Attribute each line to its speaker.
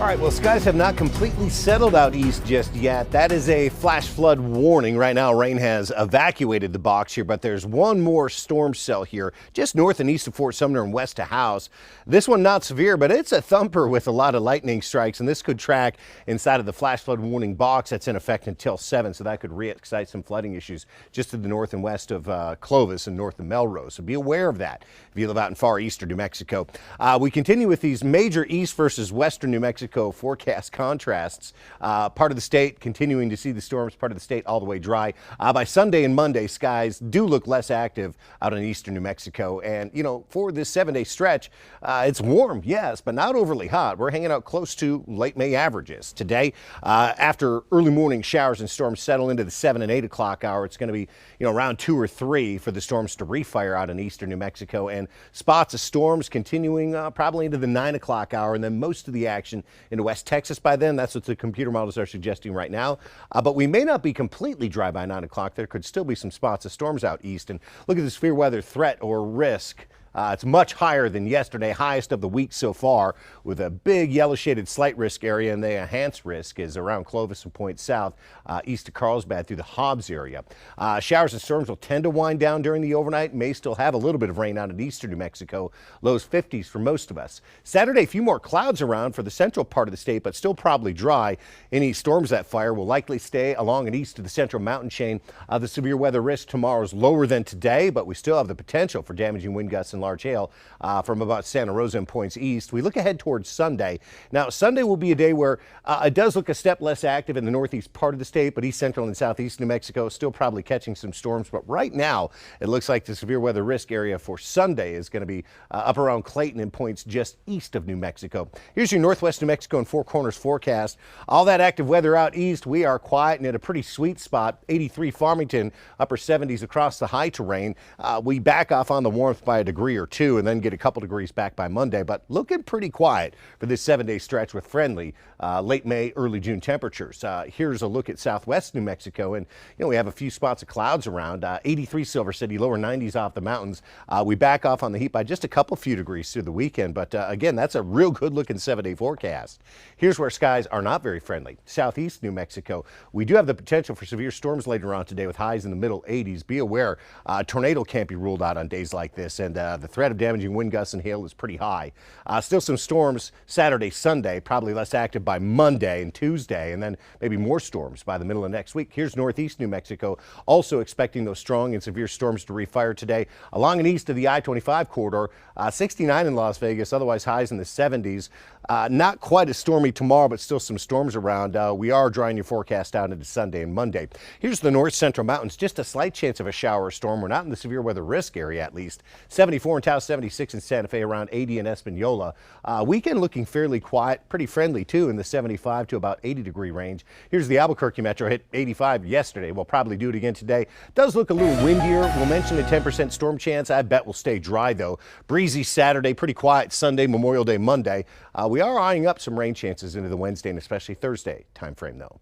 Speaker 1: All right, well, skies have not completely settled out east just yet. That is a flash flood warning. Right now, rain has evacuated the box here, but there's one more storm cell here just north and east of Fort Sumner and west of House. This one not severe, but it's a thumper with a lot of lightning strikes, and this could track inside of the flash flood warning box that's in effect until 7, so that could re-excite some flooding issues just to the north and west of Clovis and north of Melrose. So be aware of that if you live out in far eastern New Mexico. We continue with these major east versus western New Mexico forecast contrasts. Part of the state continuing to see the storms, part of the state all the way dry. By Sunday and Monday, skies do look less active out in eastern New Mexico. And, you know, for this 7-day stretch, it's warm, yes, but not overly hot. We're hanging out close to late May averages. Today, after early morning showers and storms settle into the 7 and 8 o'clock hour, it's going to be, you know, around 2 or 3 for the storms to refire out in eastern New Mexico. And spots of storms continuing probably into the 9 o'clock hour, and then most of the action into West Texas by then. That's what the computer models are suggesting right now. But we may not be completely dry by 9 o'clock. There could still be some spots of storms out east. And look at the severe weather threat or risk. It's much higher than yesterday, highest of the week so far, with a big yellow shaded slight risk area, and the enhanced risk is around Clovis and Point South, east of Carlsbad through the Hobbs area. Showers and storms will tend to wind down during the overnight, may still have a little bit of rain out in eastern New Mexico, lows 50s for most of us. Saturday, a few more clouds around for the central part of the state, but still probably dry. Any storms that fire will likely stay along and east of the central mountain chain. The severe weather risk tomorrow is lower than today, but we still have the potential for damaging wind gusts and large hail from about Santa Rosa and points east. We look ahead towards Sunday. Now, Sunday will be a day where it does look a step less active in the northeast part of the state, but east central and southeast New Mexico still probably catching some storms. But right now, it looks like the severe weather risk area for Sunday is going to be up around Clayton and points just east of New Mexico. Here's your northwest New Mexico and Four Corners forecast. All that active weather out east, we are quiet and at a pretty sweet spot. 83 Farmington, upper 70s across the high terrain. We back off on the warmth by a degree or two, and then get a couple degrees back by Monday, but looking pretty quiet for this 7-day stretch with friendly late May, early June temperatures. Here's a look at southwest New Mexico, and you know, we have a few spots of clouds around. 83 Silver City, lower 90s off the mountains. We back off on the heat by just a couple few degrees through the weekend, but again, that's a real good looking 7-day forecast. Here's where skies are not very friendly. Southeast New Mexico, we do have the potential for severe storms later on today with highs in the middle 80s. Be aware, tornado can't be ruled out on days like this, and the threat of damaging wind gusts and hail is pretty high. Still some storms Saturday, Sunday, probably less active by Monday and Tuesday, and then maybe more storms by the middle of next week. Here's northeast New Mexico, also expecting those strong and severe storms to refire today along and east of the I-25 corridor. 69 in Las Vegas, otherwise highs in the 70s. Not quite as stormy tomorrow, but still some storms around. We are drying your forecast out into Sunday and Monday. Here's the north central mountains, just a slight chance of a shower or storm. We're not in the severe weather risk area at least. 74 in Taos, 76 in Santa Fe, around 80 in Espanola. Weekend looking fairly quiet, pretty friendly too in the 75 to about 80 degree range. Here's the Albuquerque metro, hit 85 yesterday. We'll probably do it again today. Does look a little windier. We'll mention a 10% storm chance. I bet we'll stay dry though. Breezy Saturday, pretty quiet Sunday, Memorial Day Monday. We are eyeing up some rain chances into the Wednesday and especially Thursday time frame though.